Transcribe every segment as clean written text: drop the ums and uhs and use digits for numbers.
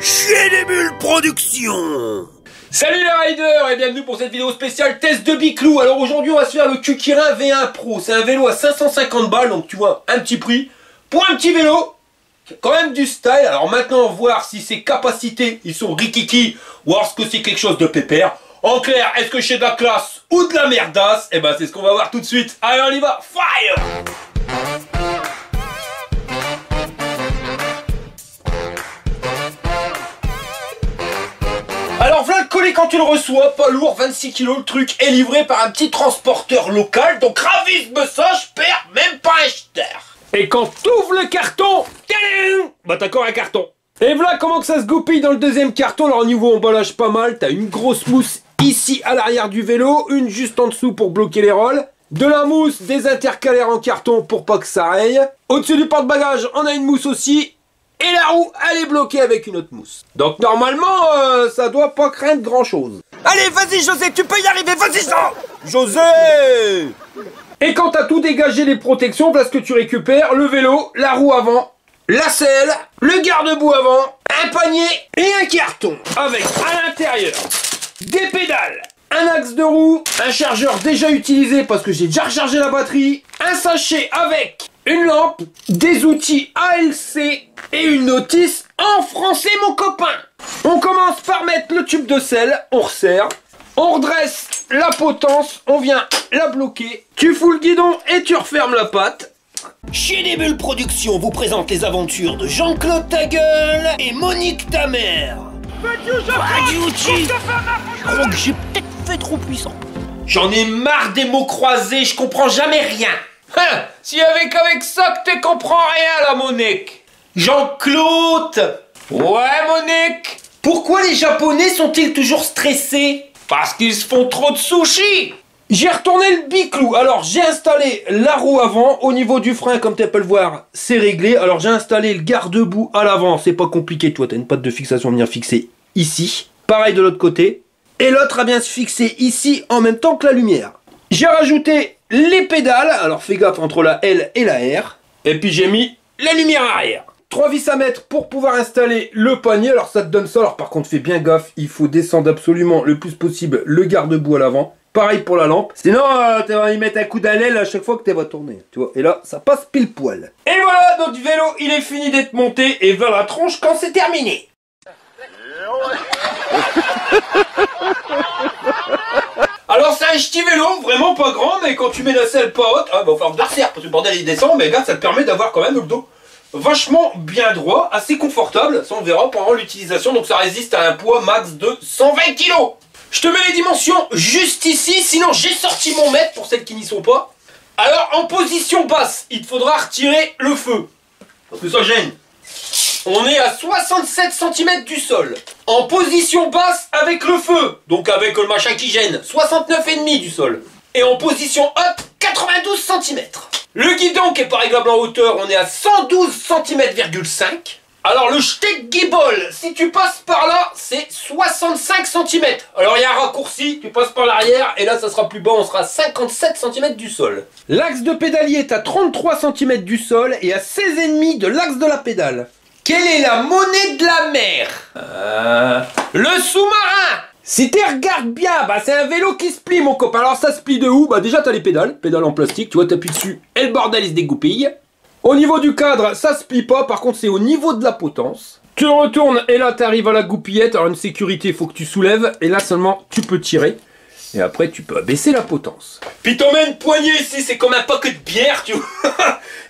Chier des bulles production. Salut les riders et bienvenue pour cette vidéo spéciale test de Biclou. Alors aujourd'hui on va se faire le Kukirin V1 Pro. C'est un vélo à 550 balles, donc tu vois un petit prix pour un petit vélo. Quand même du style. Alors maintenant voir si ses capacités ils sont rikiki ou est-ce que c'est quelque chose de pépère. En clair, est-ce que j'ai de la classe ou de la merdasse? Et ben c'est ce qu'on va voir tout de suite. Allez on y va, fire! Alors voilà le colis quand tu le reçois, pas lourd, 26 kg, le truc est livré par un petit transporteur local, donc ravisse-me ça, je perds même pas un jeter. Et quand t'ouvres le carton, bah t'as encore un carton. Et voilà comment que ça se goupille dans le deuxième carton. Alors au niveau emballage pas mal, t'as une grosse mousse ici à l'arrière du vélo, une juste en dessous pour bloquer les rolls, de la mousse, des intercalaires en carton pour pas que ça raye. Au-dessus du porte-bagages, on a une mousse aussi. Et la roue, elle est bloquée avec une autre mousse. Donc normalement, ça doit pas craindre grand chose. Allez, vas-y José, tu peux y arriver, vas-y ça. José. Et quand t'as tout dégagé les protections, voilà ce que tu récupères, le vélo, la roue avant, la selle, le garde-boue avant, un panier et un carton. Avec à l'intérieur des pédales, un axe de roue, un chargeur déjà utilisé parce que j'ai déjà rechargé la batterie, un sachet avec une lampe, des outils ALC et une notice en français mon copain. On commence par mettre le tube de sel, on resserre, on redresse la potence, on vient la bloquer, tu fous le guidon et tu refermes la patte. Chier des bulles production vous présente les aventures de Jean-Claude Tagueule et Monique ta mère. Je crois que j'ai peut-être fait trop puissant. J'en ai marre des mots croisés, je comprends jamais rien. Hein, s'il y avait qu'avec ça que tu comprends rien la Monique. Jean-Claude. Ouais Monique. Pourquoi les Japonais sont-ils toujours stressés? Parce qu'ils se font trop de sushis. J'ai retourné le Biclou. Alors j'ai installé la roue avant. Au niveau du frein, comme tu peux le voir, c'est réglé. Alors j'ai installé le garde-boue à l'avant. C'est pas compliqué, toi, tu as une patte de fixation à venir fixer ici. Pareil de l'autre côté. Et l'autre a bien se fixer ici en même temps que la lumière. J'ai rajouté les pédales. Alors fais gaffe entre la L et la R. Et puis j'ai mis la lumière arrière. 3 vis à mettre pour pouvoir installer le panier. Alors ça te donne ça. Alors par contre fais bien gaffe. Il faut descendre absolument le plus possible le garde-boue à l'avant. Pareil pour la lampe. Sinon tu vas y mettre un coup d'allèle à chaque fois que tu vas tourner. Tu vois. Et là ça passe pile poil. Et voilà, notre vélo il est fini d'être monté. Et vers la tronche quand c'est terminé. Alors c'est un petit vélo, vraiment pas grand, mais quand tu mets la selle pas haute, ah bah faut faire de la serre, parce que le bordel il descend, mais regarde, ça te permet d'avoir quand même le dos vachement bien droit, assez confortable, ça on verra pendant l'utilisation, donc ça résiste à un poids max de 120 kg. Je te mets les dimensions juste ici, sinon j'ai sorti mon mètre pour celles qui n'y sont pas. Alors en position basse, il te faudra retirer le feu, parce que ça gêne. On est à 67 cm du sol. En position basse avec le feu. Donc avec le machin qui gêne. 69,5 du sol. Et en position haute, 92 cm. Le guidon qui est pas réglable en hauteur, on est à 112 cm,5. Alors le steak guibole, si tu passes par là, c'est 65 cm. Alors il y a un raccourci, tu passes par l'arrière et là ça sera plus bas, on sera à 57 cm du sol. L'axe de pédalier est à 33 cm du sol et à 16,5 de l'axe de la pédale. Quelle est la monnaie de la mer? Le sous-marin. Si tu regardes bien, bah c'est un vélo qui se plie mon copain. Alors ça se plie de où? Bah déjà t'as les pédales en plastique, tu vois, t'appuies dessus et le bordel il se dégoupille. Au niveau du cadre, ça se plie pas, par contre c'est au niveau de la potence. Tu le retournes et là t'arrives à la goupillette. Alors une sécurité, il faut que tu soulèves et là seulement tu peux tirer. Et après tu peux abaisser la potence. Puis t'en mets une poignée ici, c'est comme un paquet de bière, tu vois.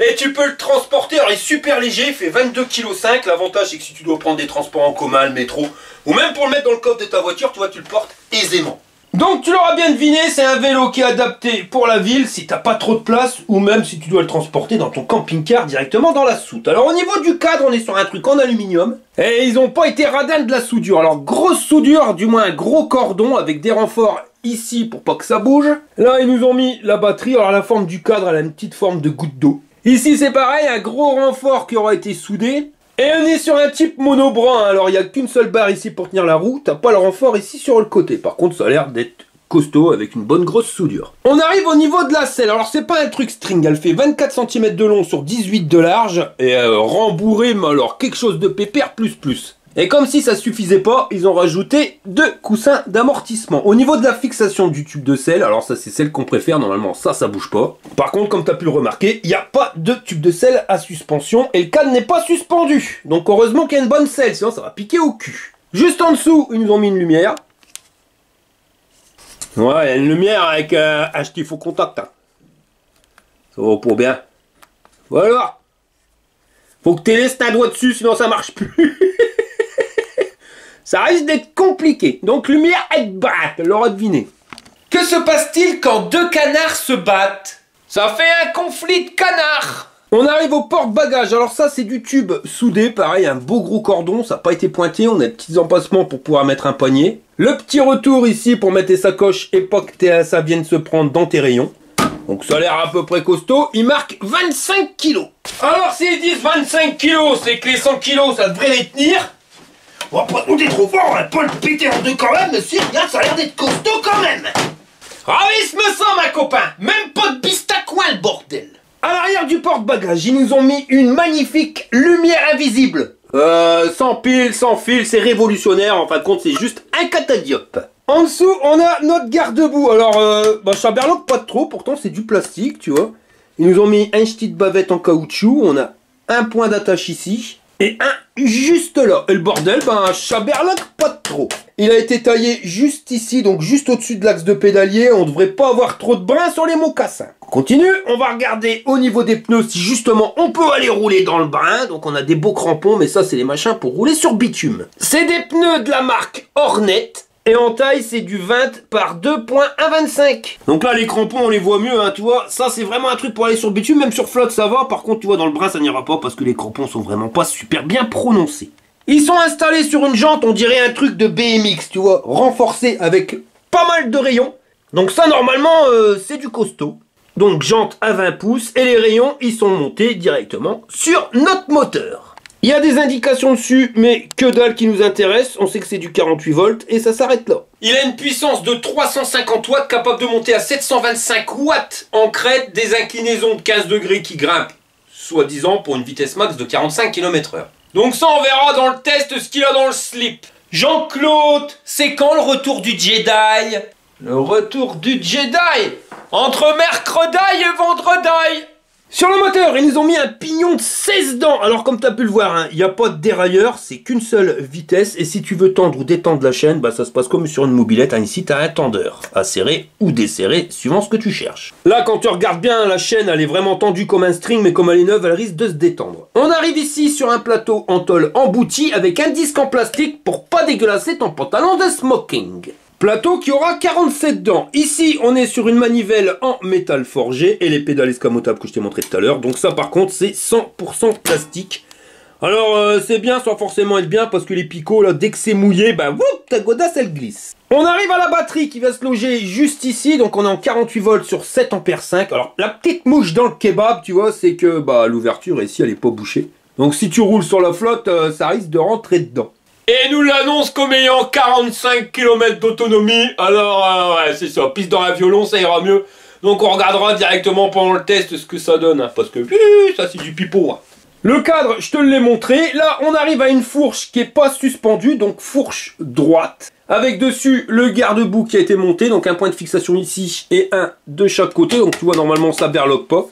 Et tu peux le transporter, alors il est super léger, il fait 22,5 kg. L'avantage c'est que si tu dois prendre des transports en commun, le métro, ou même pour le mettre dans le coffre de ta voiture, tu vois, tu le portes aisément. Donc tu l'auras bien deviné, c'est un vélo qui est adapté pour la ville, si t'as pas trop de place, ou même si tu dois le transporter dans ton camping-car directement dans la soute. Alors au niveau du cadre, on est sur un truc en aluminium, et ils ont pas été radins de la soudure. Alors grosse soudure, du moins un gros cordon avec des renforts ici pour pas que ça bouge. Là ils nous ont mis la batterie, alors la forme du cadre elle a une petite forme de goutte d'eau. Ici c'est pareil, un gros renfort qui aura été soudé. Et on est sur un type monobrin, alors il n'y a qu'une seule barre ici pour tenir la roue, t'as pas le renfort ici sur le côté. Par contre ça a l'air d'être costaud avec une bonne grosse soudure. On arrive au niveau de la selle. Alors c'est pas un truc string, elle fait 24 cm de long sur 18 de large et rembourré, mais alors quelque chose de pépère plus plus. Et comme si ça suffisait pas, ils ont rajouté 2 coussins d'amortissement. Au niveau de la fixation du tube de selle, alors ça c'est celle qu'on préfère, normalement ça bouge pas. Par contre, comme tu as pu le remarquer, il n'y a pas de tube de selle à suspension et le cadre n'est pas suspendu. Donc heureusement qu'il y a une bonne selle, sinon ça va piquer au cul. Juste en dessous, ils nous ont mis une lumière. Ouais, il y a une lumière avec un stifo contact. Hein. Ça va pour bien. Voilà. Faut que tu laisses ta doigt dessus, sinon ça marche plus. Ça risque d'être compliqué. Donc lumière et batte, l'aura deviné. Que se passe-t-il quand 2 canards se battent? Ça fait un conflit de canards. On arrive au porte-bagages. Alors ça, c'est du tube soudé. Pareil, un beau gros cordon. Ça n'a pas été pointé. On a des petits empassements pour pouvoir mettre un panier. Le petit retour ici pour mettre tes sacoches et pas que ça vienne se prendre dans tes rayons. Donc ça a l'air à peu près costaud. Il marque 25 kg. Alors s'ils disent 25 kg, c'est que les 100 kg, ça devrait les tenir. Bon, après, on est trop fort, on va pas le péter en deux quand même, mais si, regarde, ça a l'air d'être costaud quand même. Ravisse-me ça, ma copain. Même pas de biste à coin, le bordel. À l'arrière du porte-bagages, ils nous ont mis une magnifique lumière invisible. Sans pile, sans fil, c'est révolutionnaire. En fin de compte, c'est juste un catadiope. En dessous, on a notre garde-boue. Alors, ça berloque pas trop, pourtant c'est du plastique, tu vois. Ils nous ont mis un ch'ti de bavette en caoutchouc. On a un point d'attache ici. Et un juste là. Et le bordel, ça berloque pas trop. Il a été taillé juste ici, donc juste au-dessus de l'axe de pédalier. On devrait pas avoir trop de brins sur les mocassins. On continue, on va regarder au niveau des pneus si justement on peut aller rouler dans le brin. Donc on a des beaux crampons, mais ça c'est les machins pour rouler sur bitume. C'est des pneus de la marque Hornet. Et en taille, c'est du 20 par 2.125. Donc là, les crampons, on les voit mieux, hein, tu vois. Ça, c'est vraiment un truc pour aller sur bitume. Même sur flotte, ça va. Par contre, tu vois, dans le brin, ça n'ira pas parce que les crampons sont vraiment pas super bien prononcés. Ils sont installés sur une jante, on dirait un truc de BMX, tu vois, renforcé avec pas mal de rayons. Donc ça, normalement, c'est du costaud. Donc jante à 20 pouces et les rayons, ils sont montés directement sur notre moteur. Il y a des indications dessus, mais que dalle qui nous intéresse. On sait que c'est du 48 volts et ça s'arrête là. Il a une puissance de 350 watts, capable de monter à 725 watts en crête, des inclinaisons de 15 degrés qui grimpent, soi-disant pour une vitesse max de 45 km/h. Donc ça, on verra dans le test ce qu'il a dans le slip. Jean-Claude, c'est quand le retour du Jedi? Le retour du Jedi entre mercredi et vendredi. Sur le moteur, ils nous ont mis un pignon de 16 dents. Alors comme tu as pu le voir, il n'y a pas de dérailleur, c'est qu'une seule vitesse. Et si tu veux tendre ou détendre la chaîne, ça se passe comme sur une mobilette. Ici, tu as un tendeur à serrer ou desserrer, suivant ce que tu cherches. Là, quand tu regardes bien, la chaîne, elle est vraiment tendue comme un string, mais comme elle est neuve, elle risque de se détendre. On arrive ici sur un plateau en tôle embouti avec un disque en plastique pour pas dégueulasser ton pantalon de smoking. Plateau qui aura 47 dents. Ici, on est sur une manivelle en métal forgé et les pédales escamotables que je t'ai montré tout à l'heure. Donc ça, par contre, c'est 100% plastique. Alors, c'est bien sans forcément être bien parce que les picots, là, dès que c'est mouillé, ta godasse, elle glisse. On arrive à la batterie qui va se loger juste ici. Donc on est en 48 volts sur 7 ampères 5. Alors, la petite mouche dans le kebab, tu vois, c'est que l'ouverture ici, elle est pas bouchée. Donc si tu roules sur la flotte, ça risque de rentrer dedans. Et nous l'annonce comme ayant 45 km d'autonomie. Alors, ouais, c'est ça. Piste dans un violon, ça ira mieux. Donc, on regardera directement pendant le test ce que ça donne. Hein, parce que, ça, c'est du pipeau. Hein. Le cadre, je te l'ai montré. Là, on arrive à une fourche qui n'est pas suspendue. Donc, fourche droite. Avec dessus le garde-boue qui a été monté. Donc, un point de fixation ici et un de chaque côté. Donc, tu vois, normalement, ça berloque pas.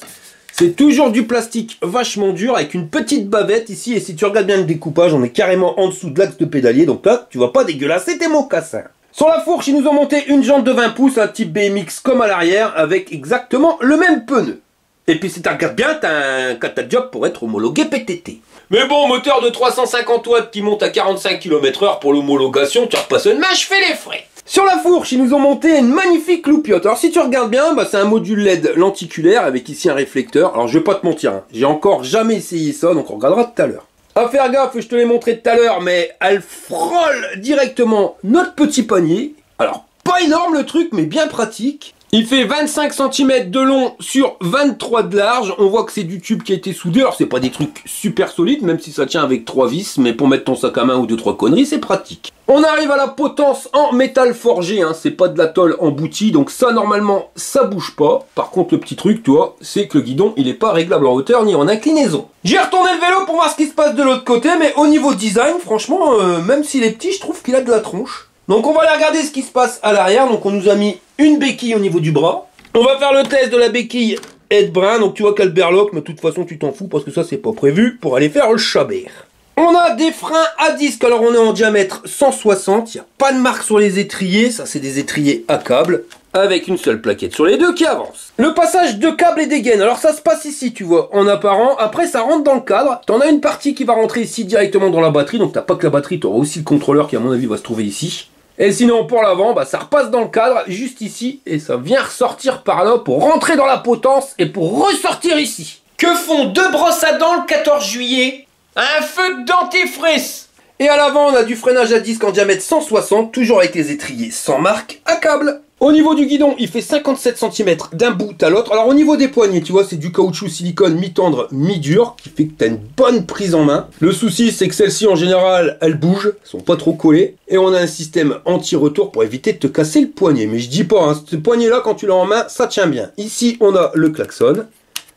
C'est toujours du plastique vachement dur avec une petite bavette ici. Et si tu regardes bien le découpage, on est carrément en dessous de l'axe de pédalier. Donc là, tu vas pas dégueulasser tes mocassins. Sur la fourche, ils nous ont monté une jante de 20 pouces, un type BMX comme à l'arrière, avec exactement le même pneu. Et puis si tu regardes bien, tu as un catadiope pour être homologué PTT. Mais bon, moteur de 350 watts qui monte à 45 km/h pour l'homologation, tu repasses une main, je fais les frais. Sur la fourche, ils nous ont monté une magnifique loupiote. Alors si tu regardes bien, c'est un module LED lenticulaire avec ici un réflecteur. Alors je vais pas te mentir, hein, j'ai encore jamais essayé ça, donc on regardera tout à l'heure. À faire gaffe, je te l'ai montré tout à l'heure, mais elle frôle directement notre petit panier. Alors pas énorme le truc, mais bien pratique. Il fait 25 cm de long sur 23 de large. On voit que c'est du tube qui a été soudé. Alors c'est pas des trucs super solides, même si ça tient avec 3 vis, mais pour mettre ton sac à main ou 2-3 conneries, c'est pratique. On arrive à la potence en métal forgé, hein. C'est pas de la tôle emboutie, donc ça normalement ça bouge pas. Par contre le petit truc, tu vois, c'est que le guidon il est pas réglable en hauteur ni en inclinaison. J'ai retourné le vélo pour voir ce qui se passe de l'autre côté, mais au niveau design, franchement, même s'il est petit, je trouve qu'il a de la tronche. Donc on va aller regarder ce qui se passe à l'arrière. Donc on nous a mis une béquille au niveau du bras. On va faire le test de la béquille Headbrand. Donc tu vois qu'elle berloque, mais de toute façon tu t'en fous parce que ça c'est pas prévu pour aller faire le chabert. On a des freins à disque. Alors on est en diamètre 160. Il n'y a pas de marque sur les étriers. Ça c'est des étriers à câble avec une seule plaquette sur les deux qui avance. Le passage de câble et des gaines. Alors ça se passe ici, tu vois, en apparent. Après ça rentre dans le cadre. T'en as une partie qui va rentrer ici directement dans la batterie. Donc t'as pas que la batterie, t'auras aussi le contrôleur qui à mon avis va se trouver ici. Et sinon pour l'avant, bah, ça repasse dans le cadre, juste ici, et ça vient ressortir par là pour rentrer dans la potence et pour ressortir ici. Que font deux brosses à dents le 14 juillet? Un feu de dentifrice. Et à l'avant, on a du freinage à disque en diamètre 160, toujours avec les étriers sans marque, à câble. Au niveau du guidon, il fait 57 cm d'un bout à l'autre. Alors au niveau des poignées, tu vois, c'est du caoutchouc silicone mi-tendre, mi-dur, qui fait que tu as une bonne prise en main. Le souci, c'est que celles-ci, en général, elles bougent, elles sont pas trop collées. Et on a un système anti-retour pour éviter de te casser le poignet. Mais je dis pas, hein, ce poignet-là, quand tu l'as en main, ça tient bien. Ici, on a le klaxon,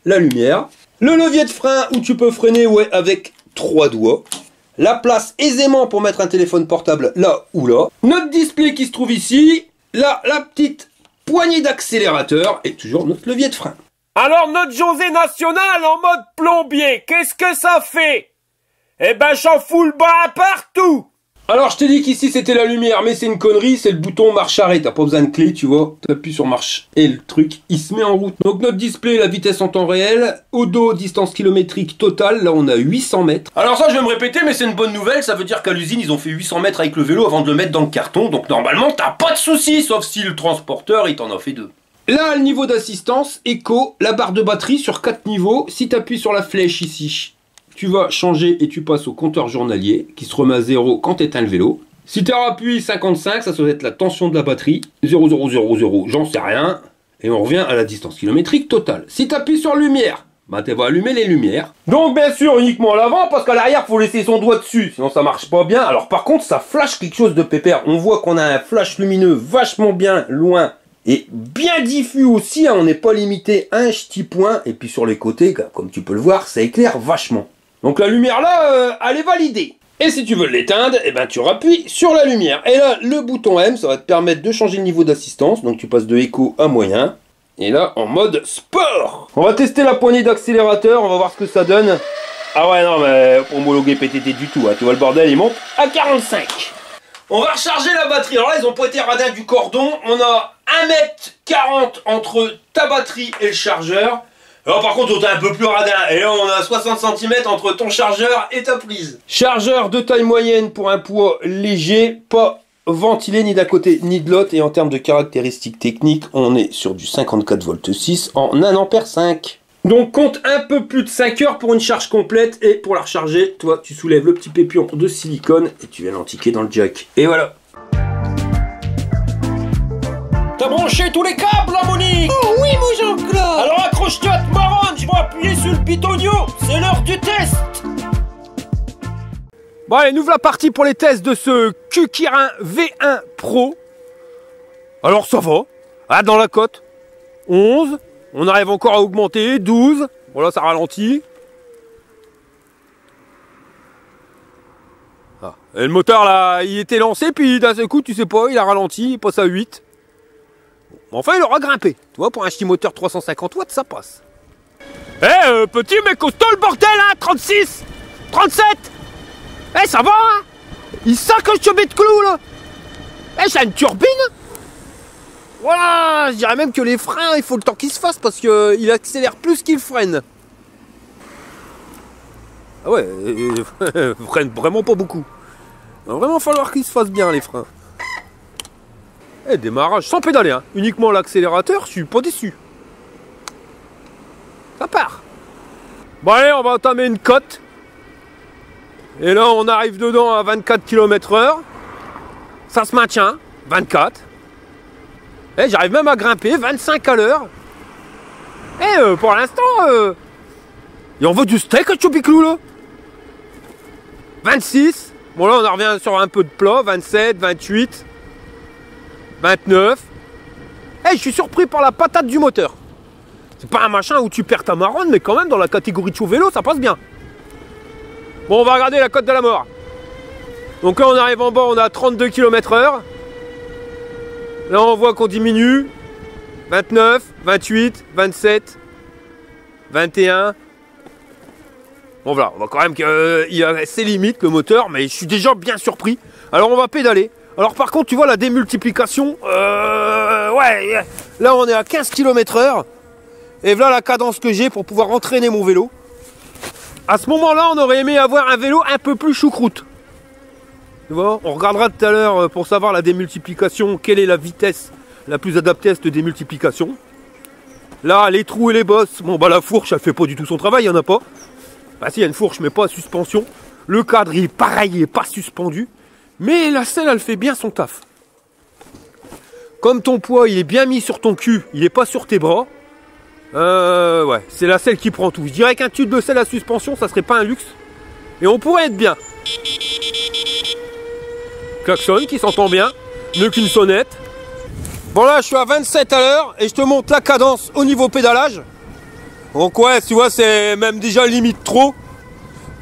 la lumière, le levier de frein où tu peux freiner, ouais, avec 3 doigts. La place aisément pour mettre un téléphone portable là ou là. Notre display qui se trouve ici. Là, la petite poignée d'accélérateur et toujours notre levier de frein. Alors notre José National en mode plombier, qu'est-ce que ça fait? Eh ben j'en fous le bas partout. Alors je t'ai dit qu'ici c'était la lumière, mais c'est une connerie, c'est le bouton marche arrêt. T'as pas besoin de clé, tu vois. T'appuies sur marche et le truc, il se met en route. Donc notre display, la vitesse en temps réel. Au dos, distance kilométrique totale. Là on a 800 mètres. Alors ça je vais me répéter, mais c'est une bonne nouvelle. Ça veut dire qu'à l'usine ils ont fait 800 mètres avec le vélo avant de le mettre dans le carton. Donc normalement t'as pas de soucis, sauf si le transporteur il t'en a fait 2. Là le niveau d'assistance, éco, la barre de batterie sur 4 niveaux. Si t'appuies sur la flèche ici, tu vas changer et tu passes au compteur journalier qui se remet à 0 quand tu éteins le vélo. Si tu appuies 55, ça doit être la tension de la batterie. 0,000, j'en sais rien. Et on revient à la distance kilométrique totale. Si tu appuies sur lumière, bah tu vas allumer les lumières. Donc bien sûr uniquement à l'avant parce qu'à l'arrière faut laisser son doigt dessus. Sinon ça marche pas bien. Alors par contre ça flash quelque chose de pépère. On voit qu'on a un flash lumineux vachement bien loin. Et bien diffus aussi. Hein. On n'est pas limité à un petit point. Et puis sur les côtés, comme tu peux le voir, ça éclaire vachement. Donc la lumière là, elle est validée. Et si tu veux l'éteindre, eh ben tu rappuies sur la lumière. Et là, le bouton M, ça va te permettre de changer le niveau d'assistance. Donc tu passes de éco à moyen. Et là, en mode sport. On va tester la poignée d'accélérateur, on va voir ce que ça donne. Ah ouais, non, mais pour homologuer PTT du tout. Hein. Tu vois, le bordel, il monte à 45. On va recharger la batterie. Alors là, ils ont pointé radin du cordon. On a 1,40 m entre ta batterie et le chargeur. Alors par contre on est un peu plus radin, et là on a 60 cm entre ton chargeur et ta prise. Chargeur de taille moyenne pour un poids léger, pas ventilé ni d'un côté ni de l'autre, et en termes de caractéristiques techniques, on est sur du 54 volts 6 en 1 ampère 5. Donc compte un peu plus de 5 heures pour une charge complète, et pour la recharger, toi tu soulèves le petit pépion de silicone et tu viens l'entiquer dans le jack. Et voilà. T'as branché tous les câbles là, Monique? Oh oui, mon Jean-Claude. Alors accroche-toi à te marronne, je vais appuyer sur le pitonio, c'est l'heure du test. Bon allez, nous voilà partis pour les tests de ce Q-Kirin V1 Pro. Alors ça va, ah, dans la cote, 11, on arrive encore à augmenter, 12, voilà ça ralentit. Ah. Et le moteur là, il était lancé, puis d'un seul coup, tu sais pas, il a ralenti, il passe à 8. Enfin, il aura grimpé. Tu vois, pour un petit moteur 350 watts, ça passe. Eh, petit mais costaud le bordel, hein, 36, 37. Eh, ça va, hein. Il sacoche ce bête de clou, là. Eh, c'est une turbine. Voilà, je dirais même que les freins, il faut le temps qu'ils se fassent parce qu'il accélère plus qu'il freine. Ah ouais, freine vraiment pas beaucoup. Il va vraiment falloir qu'ils se fassent bien, les freins. Eh, démarrage sans pédaler, hein. Uniquement l'accélérateur, je suis pas déçu. Ça part. Bon allez, on va entamer une cote. Et là, on arrive dedans à 24 km/h. Ça se maintient, 24. Eh, j'arrive même à grimper, 25 à l'heure. Eh, pour l'instant, et on veut du steak à Chubiclou, là. 26. Bon, là, on en revient sur un peu de plat. 27, 28, 29. Eh, je suis surpris par la patate du moteur. C'est pas un machin où tu perds ta marronne, mais quand même, dans la catégorie de chaud vélo, ça passe bien. Bon, on va regarder la cote de la mort. Donc là, on arrive en bas, on a 32 km/h. Là, on voit qu'on diminue. 29, 28, 27, 21. Bon voilà, on voit quand même qu'il a ses limites, le moteur, mais je suis déjà bien surpris. Alors on va pédaler. Alors par contre, tu vois la démultiplication, ouais, là on est à 15 km/h. Et voilà la cadence que j'ai pour pouvoir entraîner mon vélo. À ce moment-là, on aurait aimé avoir un vélo un peu plus choucroute. Tu vois, on regardera tout à l'heure pour savoir la démultiplication, quelle est la vitesse la plus adaptée à cette démultiplication. Là, les trous et les bosses, bon bah la fourche, elle fait pas du tout son travail, il n'y en a pas. Bah si, il y a une fourche, mais pas à suspension. Le cadre, il est pareil, il n'est pas suspendu. Mais la selle, elle fait bien son taf. Comme ton poids, il est bien mis sur ton cul, il n'est pas sur tes bras. Ouais, c'est la selle qui prend tout. Je dirais qu'un tube de selle à suspension, ça serait pas un luxe. Et on pourrait être bien. Klaxon qui s'entend bien, mieux qu'une sonnette. Bon là, je suis à 27 à l'heure et je te montre la cadence au niveau pédalage. Donc ouais, tu vois, c'est même déjà limite trop.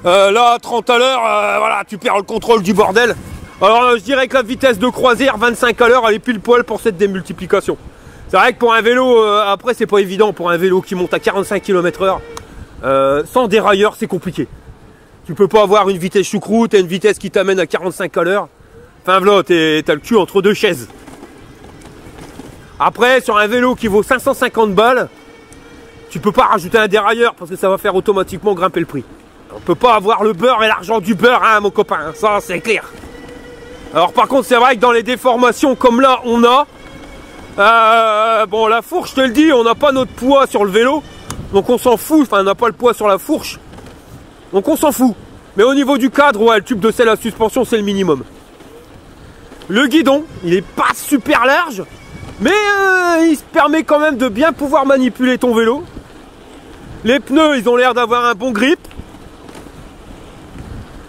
Là, à 30 à l'heure, voilà, tu perds le contrôle du bordel. Alors, je dirais que la vitesse de croisière, 25 à l'heure, elle est pile poil pour cette démultiplication. C'est vrai que pour un vélo, après, c'est pas évident. Pour un vélo qui monte à 45 km/h, sans dérailleur, c'est compliqué. Tu peux pas avoir une vitesse choucroute et une vitesse qui t'amène à 45 à l'heure. Enfin, voilà, t'as le cul entre deux chaises. Après, sur un vélo qui vaut 550 balles, tu peux pas rajouter un dérailleur parce que ça va faire automatiquement grimper le prix. On peut pas avoir le beurre et l'argent du beurre, hein, mon copain, ça c'est clair. Alors par contre, c'est vrai que dans les déformations comme là, on a... bon, la fourche, je te le dis, on n'a pas notre poids sur le vélo, donc on s'en fout, enfin on n'a pas le poids sur la fourche, donc on s'en fout. Mais au niveau du cadre, ouais, le tube de selle à suspension, c'est le minimum. Le guidon, il est pas super large, mais il se permet quand même de bien pouvoir manipuler ton vélo. Les pneus, ils ont l'air d'avoir un bon grip.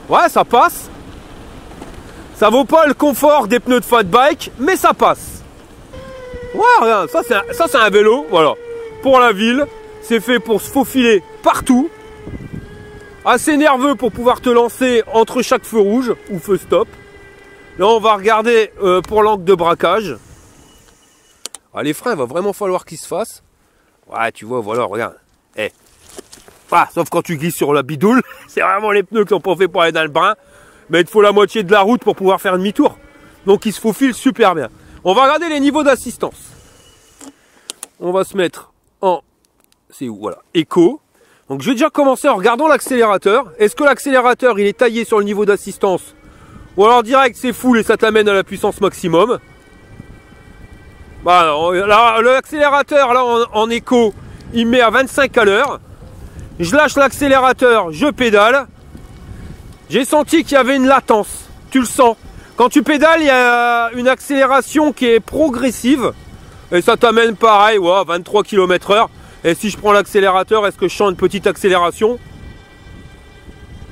Ouais, ça passe. Ça vaut pas le confort des pneus de fat bike, mais ça passe. Ouais, regarde, ça c'est un vélo, voilà. Pour la ville, c'est fait pour se faufiler partout. Assez nerveux pour pouvoir te lancer entre chaque feu rouge ou feu stop. Là, on va regarder pour l'angle de braquage. Ah, les freins, il va vraiment falloir qu'ils se fassent. Ouais, tu vois, voilà, regarde. Eh. Ah, sauf quand tu glisses sur la bidoule. C'est vraiment les pneus qui sont pas faits pour aller dans le brin. Mais il te faut la moitié de la route pour pouvoir faire demi-tour. Donc, ils se faufilent super bien. On va regarder les niveaux d'assistance. On va se mettre en... C'est où? Voilà. Éco. Donc, je vais déjà commencer en regardant l'accélérateur. Est-ce que l'accélérateur, il est taillé sur le niveau d'assistance? Ou alors direct, c'est full et ça t'amène à la puissance maximum. Bah, l'accélérateur, là, en éco, il met à 25 à l'heure. Je lâche l'accélérateur, je pédale. J'ai senti qu'il y avait une latence. Tu le sens. Quand tu pédales, il y a une accélération qui est progressive. Et ça t'amène pareil, ouais, 23 km/h. Et si je prends l'accélérateur, est-ce que je sens une petite accélération?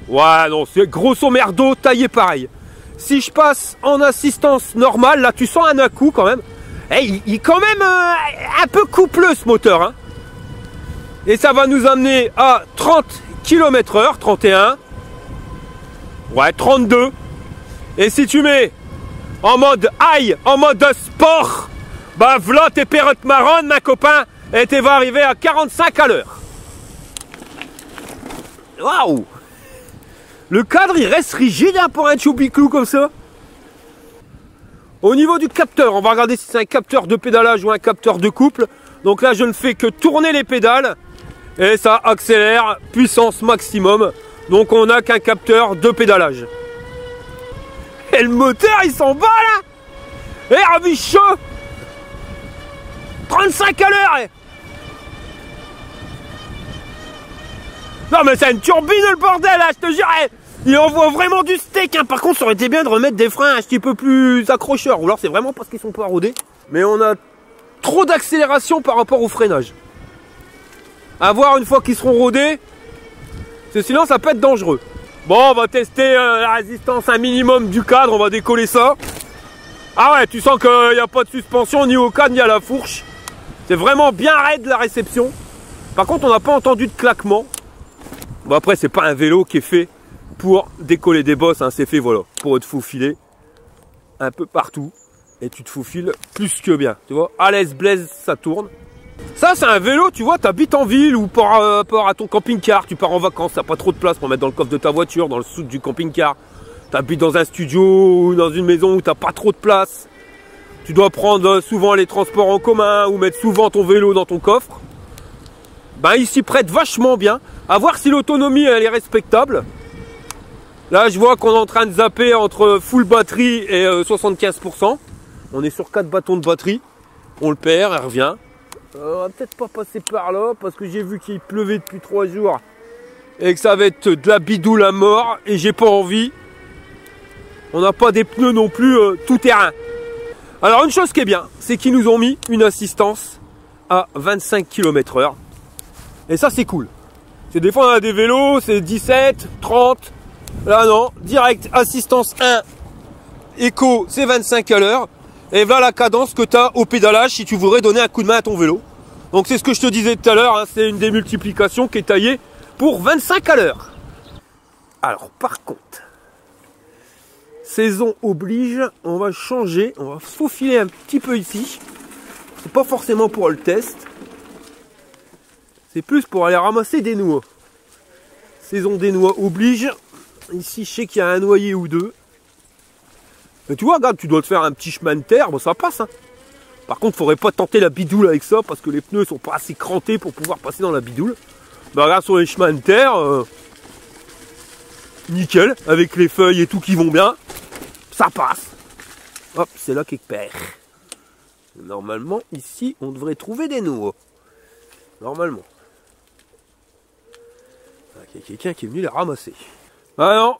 Ouais, non, c'est grosso merdo, taillé pareil. Si je passe en assistance normale, là, tu sens un à-coup quand même. Hey, il est quand même un peu coupleux ce moteur, hein. Et ça va nous amener à 30 km/h, 31. Ouais, 32. Et si tu mets en mode high, en mode sport, bah voilà tes perrottes marronnes, ma copain, et tu vas arriver à 45 à l'heure. Waouh! Le cadre, il reste rigide hein, pour un choubiclou comme ça. Au niveau du capteur, on va regarder si c'est un capteur de pédalage ou un capteur de couple. Donc là, je ne fais que tourner les pédales. Et ça accélère, puissance maximum. Donc on n'a qu'un capteur de pédalage. Et le moteur, il s'en bat là. Eh, Rabichot 35 à l'heure. Non mais c'est une turbine le bordel là, je te jure. Il envoie vraiment du steak hein. Par contre ça aurait été bien de remettre des freins un petit peu plus accrocheurs. Ou alors c'est vraiment parce qu'ils sont pas rodés. Mais on a trop d'accélération par rapport au freinage. À voir une fois qu'ils seront rodés, parce que sinon ça peut être dangereux. Bon, on va tester la résistance un minimum du cadre, on va décoller ça. Ah ouais, tu sens qu'il n'y a pas de suspension ni au cadre ni à la fourche. C'est vraiment bien raide la réception. Par contre, on n'a pas entendu de claquement. Bon, après, c'est pas un vélo qui est fait pour décoller des bosses, hein. C'est fait, voilà, pour te faufiler un peu partout. Et tu te faufiles plus que bien, tu vois. À l'aise, blaise, ça tourne. Ça, c'est un vélo, tu vois, tu habites en ville ou par rapport à ton camping-car, tu pars en vacances, t'as pas trop de place pour mettre dans le coffre de ta voiture, dans le soute du camping-car. Tu habites dans un studio ou dans une maison où t'as pas trop de place. Tu dois prendre souvent les transports en commun ou mettre souvent ton vélo dans ton coffre. Ben, il s'y prête vachement bien. À voir si l'autonomie, elle est respectable. Là, je vois qu'on est en train de zapper entre full batterie et 75%. On est sur 4 bâtons de batterie. On le perd, elle revient. On va peut-être pas passer par là parce que j'ai vu qu'il pleuvait depuis 3 jours et que ça va être de la bidoule à mort et j'ai pas envie. On n'a pas des pneus non plus tout terrain. Alors une chose qui est bien, c'est qu'ils nous ont mis une assistance à 25 km/h. Et ça c'est cool. C'est des fois on a des vélos, c'est 17, 30. Là non, direct assistance 1 éco, c'est 25 à l'heure. Et voilà la cadence que tu as au pédalage si tu voudrais donner un coup de main à ton vélo. Donc c'est ce que je te disais tout à l'heure, hein, c'est une démultiplication qui est taillée pour 25 à l'heure. Alors par contre, saison oblige, on va changer, on va faufiler un petit peu ici. C'est pas forcément pour le test, c'est plus pour aller ramasser des noix. Saison des noix oblige. Ici je sais qu'il y a un noyer ou deux. Mais tu vois, regarde, tu dois te faire un petit chemin de terre, bon ça passe. Hein. Par contre, il faudrait pas tenter la bidoule avec ça parce que les pneus sont pas assez crantés pour pouvoir passer dans la bidoule. Bah regarde sur les chemins de terre, nickel, avec les feuilles et tout qui vont bien, ça passe. Hop, c'est là quelque part. Normalement, ici, on devrait trouver des noix. Normalement. Il y a quelqu'un qui est venu les ramasser. Ah non,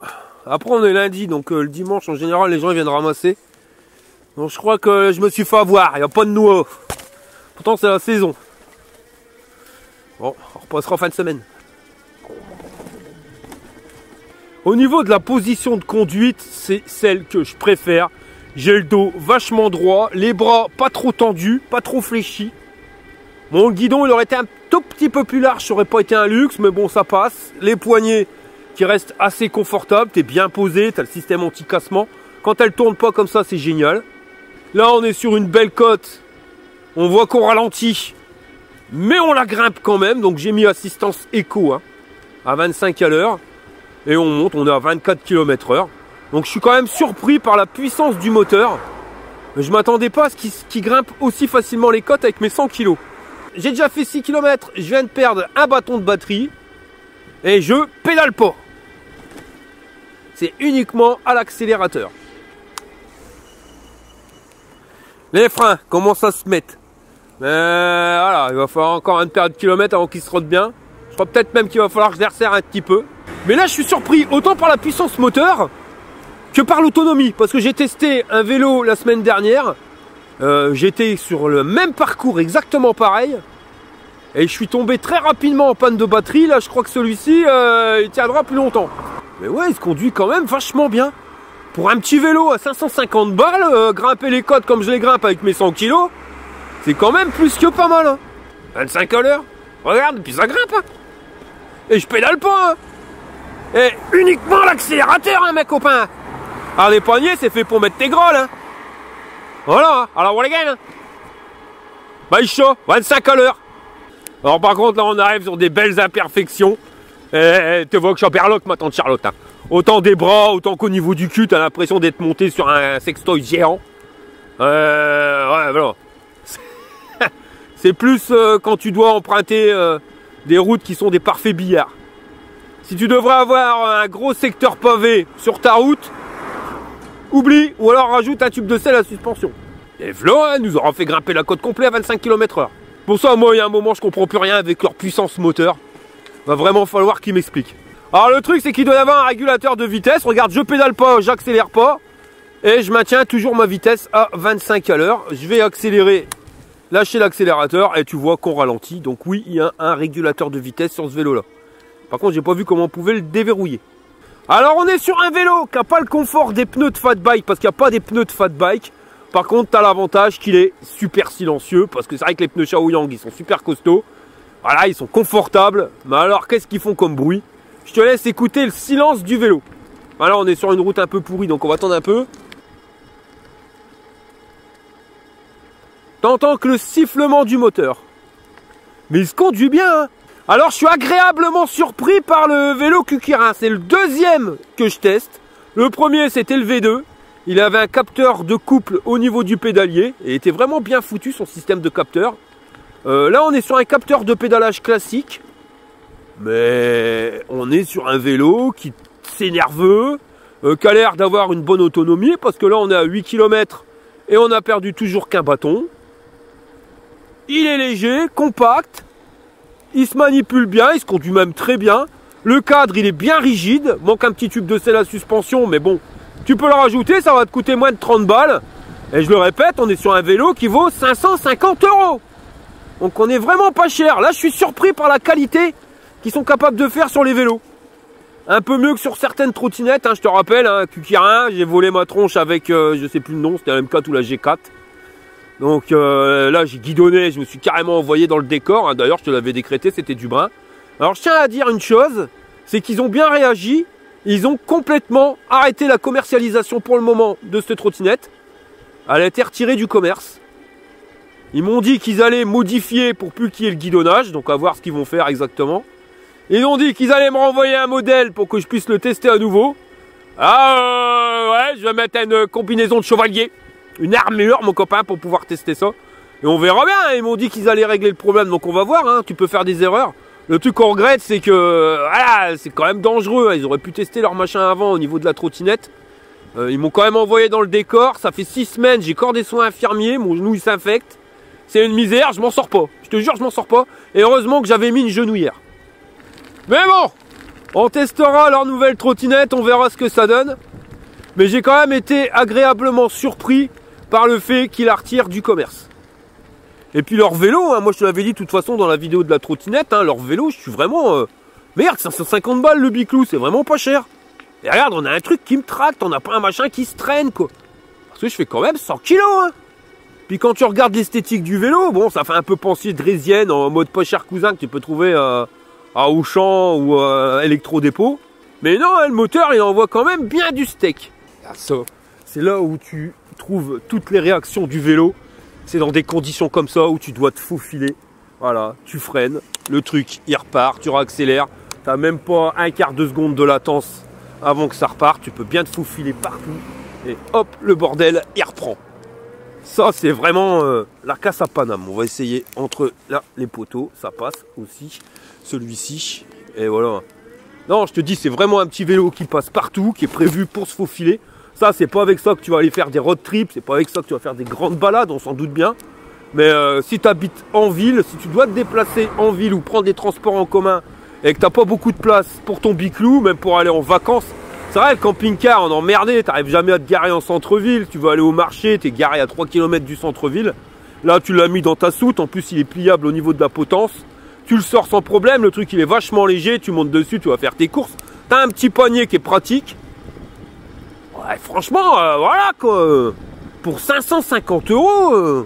après on est lundi, donc le dimanche en général les gens ils viennent ramasser. Donc je crois que je me suis fait avoir, il n'y a pas de noix. Pourtant c'est la saison. Bon, on repassera en fin de semaine. Au niveau de la position de conduite, c'est celle que je préfère. J'ai le dos vachement droit, les bras pas trop tendus, pas trop fléchis. Bon, le guidon il aurait été un tout petit peu plus large, ça aurait pas été un luxe, mais bon ça passe. Les poignets qui restent assez confortables, t'es bien posé, t'as le système anti-cassement. Quand elle tourne pas comme ça, c'est génial. Là on est sur une belle côte, on voit qu'on ralentit, mais on la grimpe quand même, donc j'ai mis assistance éco hein, à 25 à l'heure. Et on monte, on est à 24 km/h. Donc je suis quand même surpris par la puissance du moteur. Je m'attendais pas à ce qu'il grimpe aussi facilement les côtes avec mes 100 kg. J'ai déjà fait 6 km, je viens de perdre un bâton de batterie. Et je pédale pas. C'est uniquement à l'accélérateur. Les freins commencent à se mettre. Mais voilà, il va falloir encore une paire de kilomètres avant qu'ils se rodent bien. Je crois peut-être même qu'il va falloir que je les resserre un petit peu. Mais là je suis surpris autant par la puissance moteur que par l'autonomie. Parce que j'ai testé un vélo la semaine dernière. J'étais sur le même parcours exactement pareil. Et je suis tombé très rapidement en panne de batterie. Là je crois que celui-ci il tiendra plus longtemps. Mais ouais il se conduit quand même vachement bien. Pour un petit vélo à 550 balles, grimper les côtes comme je les grimpe avec mes 100 kg, c'est quand même plus que pas mal. Hein. 25 à l'heure. Regarde, puis ça grimpe. Hein. Et je pédale pas. Hein. Et uniquement l'accélérateur, hein, mes copains. Alors les poignets, c'est fait pour mettre tes grolles. Hein. Voilà, hein. Alors voilà again. Hein. Bah il chaud, 25 à l'heure. Alors par contre, là on arrive sur des belles imperfections. Et tu vois que je suis en berloque, ma tante Charlotte. Hein. Autant des bras, autant qu'au niveau du cul, t'as l'impression d'être monté sur un sextoy géant. Ouais, voilà. C'est plus quand tu dois emprunter des routes qui sont des parfaits billards. Si tu devrais avoir un gros secteur pavé sur ta route, oublie, ou alors rajoute un tube de sel à suspension. Et voilà, nous auront fait grimper la côte complète à 25 km/h. Pour ça, moi, il y a un moment, je comprends plus rien avec leur puissance moteur. Va vraiment falloir qu'ils m'expliquent. Alors le truc, c'est qu'il doit y avoir un régulateur de vitesse. Regarde, je pédale pas, j'accélère pas. Et je maintiens toujours ma vitesse à 25 à l'heure. Je vais accélérer lâcher l'accélérateur et tu vois qu'on ralentit. Donc oui, il y a un régulateur de vitesse sur ce vélo-là. Par contre, j'ai pas vu comment on pouvait le déverrouiller. Alors on est sur un vélo qui n'a pas le confort des pneus de fat bike parce qu'il n'y a pas des pneus de fat bike. Par contre, tu as l'avantage qu'il est super silencieux parce que c'est vrai que les pneus Shaoyang, ils sont super costauds. Voilà, ils sont confortables. Mais alors, qu'est-ce qu'ils font comme bruit? Je te laisse écouter le silence du vélo. Voilà, on est sur une route un peu pourrie, donc on va attendre un peu. T'entends que le sifflement du moteur. Mais il se conduit bien, hein. Alors, je suis agréablement surpris par le vélo Kukirin. C'est le deuxième que je teste. Le premier, c'était le V2. Il avait un capteur de couple au niveau du pédalier. Et était vraiment bien foutu, son système de capteur. Là, on est sur un capteur de pédalage classique. Mais on est sur un vélo qui c'est nerveux, qui a l'air d'avoir une bonne autonomie. Parce que là, on est à 8 km et on a perdu toujours qu'un bâton. Il est léger, compact. Il se manipule bien, il se conduit même très bien. Le cadre, il est bien rigide. Manque un petit tube de selle à suspension, mais bon, tu peux le rajouter, ça va te coûter moins de 30 balles. Et je le répète, on est sur un vélo qui vaut 550 €. Donc on est vraiment pas cher. Là, je suis surpris par la qualité qu'ils sont capables de faire sur les vélos. Un peu mieux que sur certaines trottinettes, hein, je te rappelle, hein, Kukirin, j'ai volé ma tronche avec, je sais plus le nom, c'était la M4 ou la G4. Donc là j'ai guidonné, je me suis carrément envoyé dans le décor, hein. D'ailleurs je te l'avais décrété, c'était du brun. Alors je tiens à dire une chose, c'est qu'ils ont bien réagi, ils ont complètement arrêté la commercialisation pour le moment de cette trottinette. Elle a été retirée du commerce. Ils m'ont dit qu'ils allaient modifier pour plus qu'il y ait le guidonnage, donc à voir ce qu'ils vont faire exactement. Ils ont dit qu'ils allaient me renvoyer un modèle pour que je puisse le tester à nouveau. Ah ouais, je vais mettre une combinaison de chevalier. Une armure, mon copain, pour pouvoir tester ça. Et on verra bien, ils m'ont dit qu'ils allaient régler le problème, donc on va voir, hein. Tu peux faire des erreurs. Le truc qu'on regrette, c'est que, voilà, c'est quand même dangereux, hein. Ils auraient pu tester leur machin avant au niveau de la trottinette. Ils m'ont quand même envoyé dans le décor, ça fait 6 semaines, j'ai encore des soins infirmiers, mon genou il s'infecte. C'est une misère, je m'en sors pas. Je te jure, je m'en sors pas. Et heureusement que j'avais mis une genouillère. Mais bon, on testera leur nouvelle trottinette, on verra ce que ça donne. Mais j'ai quand même été agréablement surpris par le fait qu'ils la retirent du commerce. Et puis leur vélo, hein, moi je te l'avais dit de toute façon dans la vidéo de la trottinette, hein, leur vélo, je suis vraiment... Merde, 550 balles le biclou, c'est vraiment pas cher. Et regarde, on a un truc qui me tracte, on n'a pas un machin qui se traîne, quoi. Parce que je fais quand même 100 kilos, hein. Puis quand tu regardes l'esthétique du vélo, bon, ça fait un peu penser draisienne en mode pas cher cousin que tu peux trouver à Auchan ou à Electro-Dépôt. Mais non, hein, le moteur, il envoie quand même bien du steak. Ça, c'est là où tu trouves toutes les réactions du vélo. C'est dans des conditions comme ça où tu dois te faufiler. Voilà, tu freines, le truc, il repart, tu réaccélères. Tu n'as même pas un quart de seconde de latence avant que ça reparte. Tu peux bien te faufiler partout. Et hop, le bordel, il reprend. Ça, c'est vraiment la casse à Paname. On va essayer entre là, les poteaux. Ça passe aussi. Celui-ci. Et voilà. Non, je te dis, c'est vraiment un petit vélo qui passe partout, qui est prévu pour se faufiler. Ça, c'est pas avec ça que tu vas aller faire des road trips. C'est pas avec ça que tu vas faire des grandes balades, on s'en doute bien. Mais si tu habites en ville, si tu dois te déplacer en ville ou prendre des transports en commun et que tu n'as pas beaucoup de place pour ton biclou, même pour aller en vacances, c'est vrai, le camping-car, on est emmerdé, tu n'arrives jamais à te garer en centre-ville, tu veux aller au marché, tu es garé à 3 km du centre-ville. Là, tu l'as mis dans ta soute, en plus il est pliable au niveau de la potence. Tu le sors sans problème, le truc il est vachement léger, tu montes dessus, tu vas faire tes courses. Tu as un petit poignet qui est pratique. Ouais, franchement, voilà quoi. Pour 550 €,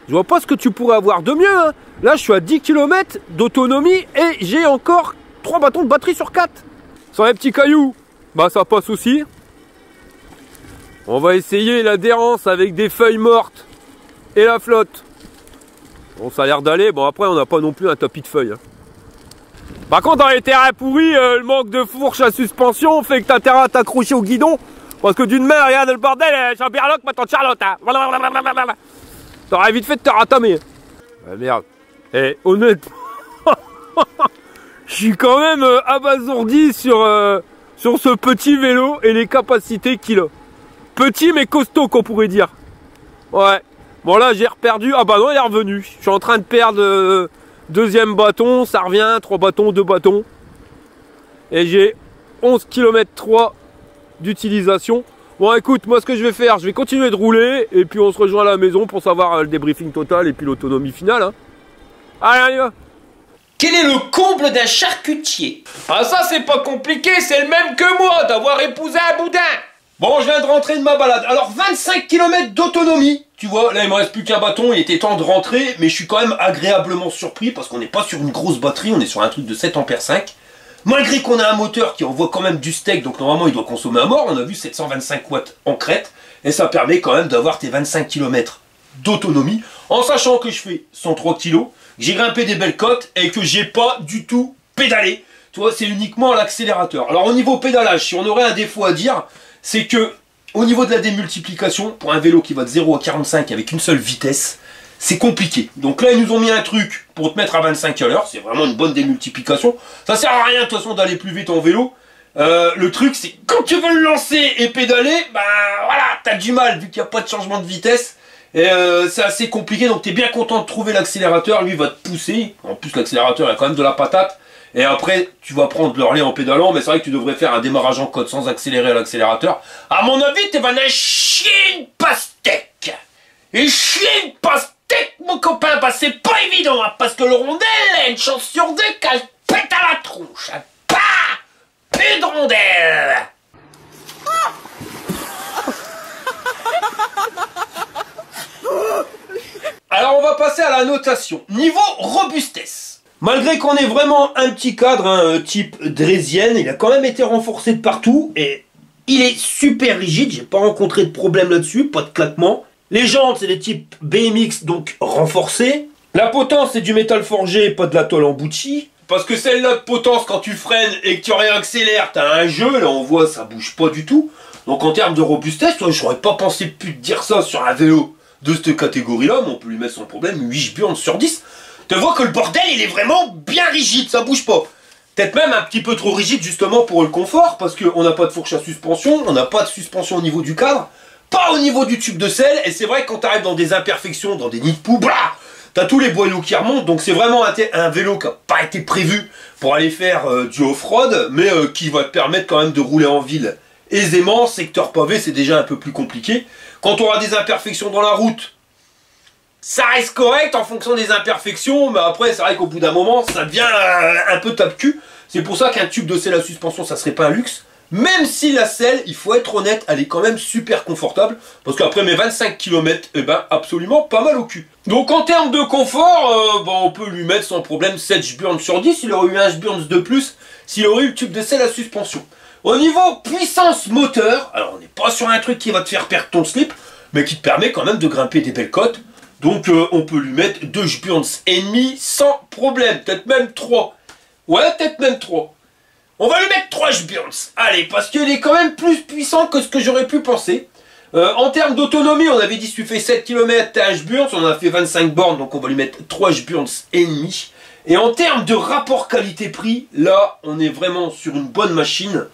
je vois pas ce que tu pourrais avoir de mieux, hein. Là, je suis à 10 km d'autonomie et j'ai encore 3 bâtons de batterie sur 4. Sur les petits cailloux, bah ça passe aussi. On va essayer l'adhérence avec des feuilles mortes et la flotte. Bon, ça a l'air d'aller. Bon, après, on n'a pas non plus un tapis de feuilles, hein. Par contre, dans les terrains pourris, le manque de fourche à suspension fait que t'as intérêt à t'accrocher au guidon. Parce que d'une main, regarde le bordel, Jean-Pierre Locke, ma tante Charlotte, hein. T'aurais vite fait de te ratamer. Ouais, merde. Et honnêtement, je suis quand même abasourdi sur ce petit vélo et les capacités qu'il a. Petit mais costaud, qu'on pourrait dire. Ouais. Bon, là, j'ai reperdu. Ah bah non, il est revenu. Je suis en train de perdre deuxième bâton. Ça revient. 3 bâtons, 2 bâtons. Et j'ai 11 km 3 d'utilisation. Bon écoute, moi ce que je vais faire, je vais continuer de rouler et puis on se rejoint à la maison pour savoir le débriefing total et puis l'autonomie finale. Hein. Allez, on y va. Quel est le comble d'un charcutier? Ah ça c'est pas compliqué, c'est le même que moi d'avoir épousé un boudin. Bon, je viens de rentrer de ma balade. Alors, 25 km d'autonomie. Tu vois, là, il me reste plus qu'un bâton. Il était temps de rentrer. Mais je suis quand même agréablement surpris parce qu'on n'est pas sur une grosse batterie. On est sur un truc de 7 ampères 5. Malgré qu'on a un moteur qui envoie quand même du steak. Donc, normalement, il doit consommer à mort. On a vu 725 watts en crête. Et ça permet quand même d'avoir tes 25 km d'autonomie. En sachant que je fais 103 kg. J'ai grimpé des belles côtes et que j'ai pas du tout pédalé. Tu vois, c'est uniquement l'accélérateur. Alors, au niveau pédalage, si on aurait un défaut à dire... c'est que au niveau de la démultiplication, pour un vélo qui va de 0 à 45 avec une seule vitesse, c'est compliqué. Donc là, ils nous ont mis un truc pour te mettre à 25 à l'heure. C'est vraiment une bonne démultiplication. Ça sert à rien de toute façon d'aller plus vite en vélo. Le truc, c'est quand tu veux le lancer et pédaler, bah voilà, t'as du mal vu qu'il n'y a pas de changement de vitesse. Et c'est assez compliqué. Donc t'es bien content de trouver l'accélérateur. Lui, il va te pousser. En plus, l'accélérateur, il a quand même de la patate. Et après, tu vas prendre le relais en pédalant, mais c'est vrai que tu devrais faire un démarrage en côte sans accélérer à l'accélérateur. À mon avis, t'es un chier une pastèque. Et chier une pastèque, mon copain, bah c'est pas évident, hein, parce que le rondel a une chance sur deux qu'elle pète à la tronche. Hein. Bah, plus de rondelle. Alors, on va passer à la notation. Niveau robustesse. Malgré qu'on ait vraiment un petit cadre, hein, type Draisienne, il a quand même été renforcé de partout et il est super rigide, j'ai pas rencontré de problème là-dessus, pas de claquement. Les jantes, c'est des types BMX, donc renforcées. La potence, c'est du métal forgé, pas de la tôle emboutie. Parce que celle-là de potence, quand tu freines et que tu réaccélères, t'as un jeu, là on voit, ça bouge pas du tout. Donc en termes de robustesse, toi, j'aurais pas pensé plus te dire ça sur un vélo de cette catégorie-là, mais on peut lui mettre son problème 8 burnes sur 10. Tu vois que le bordel, il est vraiment bien rigide, ça bouge pas. Peut-être même un petit peu trop rigide justement pour le confort, parce qu'on n'a pas de fourche à suspension, on n'a pas de suspension au niveau du cadre, pas au niveau du tube de selle, et c'est vrai que quand tu arrives dans des imperfections, dans des nids de poux, t'as tous les boyaux qui remontent, donc c'est vraiment un vélo qui n'a pas été prévu pour aller faire du off-road, mais qui va te permettre quand même de rouler en ville aisément. Secteur pavé, c'est déjà un peu plus compliqué. Quand on aura des imperfections dans la route, ça reste correct en fonction des imperfections, mais après c'est vrai qu'au bout d'un moment ça devient un peu tape-cul. C'est pour ça qu'un tube de selle à suspension ça serait pas un luxe. Même si la selle, il faut être honnête, elle est quand même super confortable. Parce qu'après mes 25 km, eh ben absolument pas mal au cul. Donc en termes de confort, on peut lui mettre sans problème 7 burnes sur 10. Il aurait eu 1 burnes de plus s'il aurait eu le tube de selle à suspension. Au niveau puissance moteur, alors on n'est pas sur un truc qui va te faire perdre ton slip, mais qui te permet quand même de grimper des belles côtes. Donc on peut lui mettre 2 burnes et demi sans problème, peut-être même 3. Ouais, peut-être même 3. On va lui mettre 3 burnes. Allez, parce qu'il est quand même plus puissant que ce que j'aurais pu penser. En termes d'autonomie, on avait dit si tu fais 7 km, t'as 1 burnes, on a fait 25 bornes, donc on va lui mettre 3 burnes et demi. Et en termes de rapport qualité-prix, là, on est vraiment sur une bonne machine,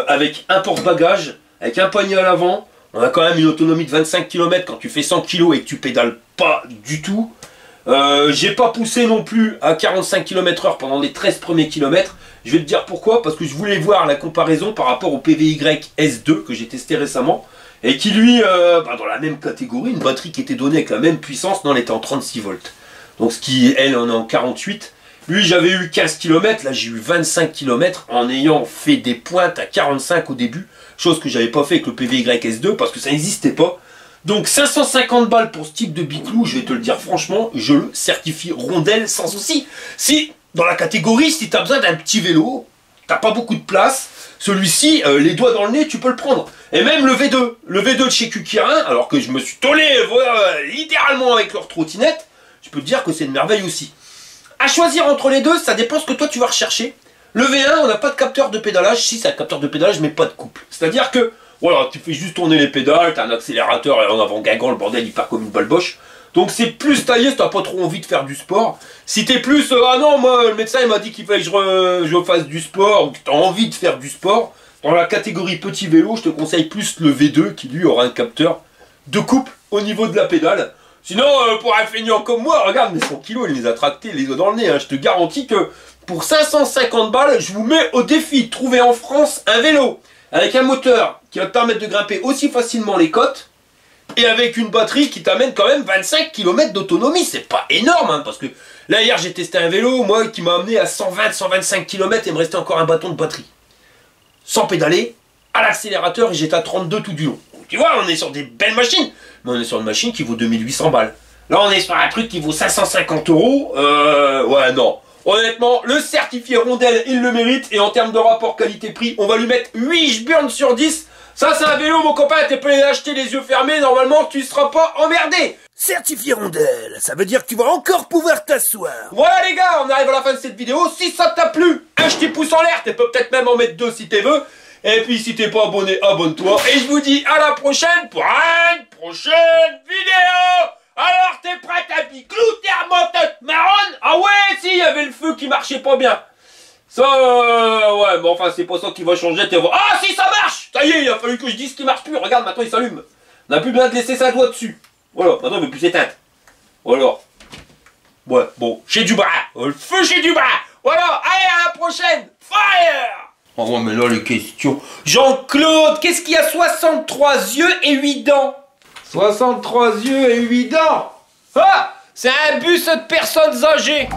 avec un porte-bagages, avec un panier à l'avant. On a quand même une autonomie de 25 km quand tu fais 100 kg et que tu pédales pas du tout. J'ai pas poussé non plus à 45 km/h pendant les 13 premiers kilomètres. Je vais te dire pourquoi, parce que je voulais voir la comparaison par rapport au PVY S2 que j'ai testé récemment. Et qui lui, dans la même catégorie, une batterie qui était donnée avec la même puissance, non, elle était en 36 volts. Donc ce qui, elle, en est en 48. Lui, j'avais eu 15 km, là j'ai eu 25 km en ayant fait des pointes à 45 au début. Chose que j'avais pas fait avec le PVY S2 parce que ça n'existait pas. Donc 550 balles pour ce type de biclou, je vais te le dire franchement, je le certifie rondelle sans souci. Si, dans la catégorie, si tu as besoin d'un petit vélo, t'as pas beaucoup de place, celui-ci, les doigts dans le nez, tu peux le prendre. Et même le V2 de chez Kukirin, alors que je me suis tollé littéralement avec leur trottinette, je peux te dire que c'est une merveille aussi. À choisir entre les deux, ça dépend ce que toi tu vas rechercher. Le V1, on n'a pas de capteur de pédalage, si c'est un capteur de pédalage, mais pas de couple. C'est-à-dire que, voilà, tu fais juste tourner les pédales, t'as un accélérateur et en avant guingamp, le bordel il part comme une balle boche. Donc c'est plus taillé si t'as pas trop envie de faire du sport. Si t'es plus, ah non, moi le médecin il m'a dit qu'il fallait que je fasse du sport, ou que t'as envie de faire du sport, dans la catégorie petit vélo, je te conseille plus le V2 qui lui aura un capteur de couple au niveau de la pédale. Sinon, pour un feignant comme moi, regarde, mes 100 kilos, il les a tractés les doigts dans le nez. Hein. Je te garantis que pour 550 balles, je vous mets au défi de trouver en France un vélo avec un moteur qui va te permettre de grimper aussi facilement les côtes, et avec une batterie qui t'amène quand même 25 km d'autonomie. C'est pas énorme, hein, parce que là hier j'ai testé un vélo, moi, qui m'a amené à 120-125 km et il me restait encore un bâton de batterie. Sans pédaler, à l'accélérateur, et j'étais à 32 tout du long. Donc, tu vois, on est sur des belles machines, mais on est sur une machine qui vaut 2800 balles. Là on est sur un truc qui vaut 550 €. Ouais, non. Honnêtement, le certifié rondelle, il le mérite, et en termes de rapport qualité-prix, on va lui mettre 8 burnes sur 10. Ça, c'est un vélo, mon copain, tu peux l'acheter les yeux fermés, normalement, tu seras pas emmerdé. Certifié rondelle, ça veut dire que tu vas encore pouvoir t'asseoir. Voilà les gars, on arrive à la fin de cette vidéo. Si ça t'a plu, un petit pouce en l'air, tu peux peut-être même en mettre 2 si tu veux. Et puis si t'es pas abonné, abonne-toi. Et je vous dis à la prochaine pour une prochaine vidéo. Alors t'es prête à biclou, t'es remonte marronne? Ah ouais, si, il y avait le feu qui marchait pas bien. Ça, ouais, mais enfin, c'est pas ça qui va changer. Ah, si, ça marche! Ça y est, il a fallu que je dise qu'il marche plus. Regarde, maintenant, il s'allume. On n'a plus besoin de laisser sa doigt dessus. Voilà, maintenant, il veut plus s'éteindre. Voilà. Ouais, bon, j'ai du bras. Le feu, j'ai du bras. Voilà, allez, à la prochaine. Fire! Oh, ouais, mais là, les questions. Jean-Claude, qu'est-ce qu'il y a 63 yeux et 8 dents? 63 yeux et 8 dents? Ah! C'est un bus de personnes âgées.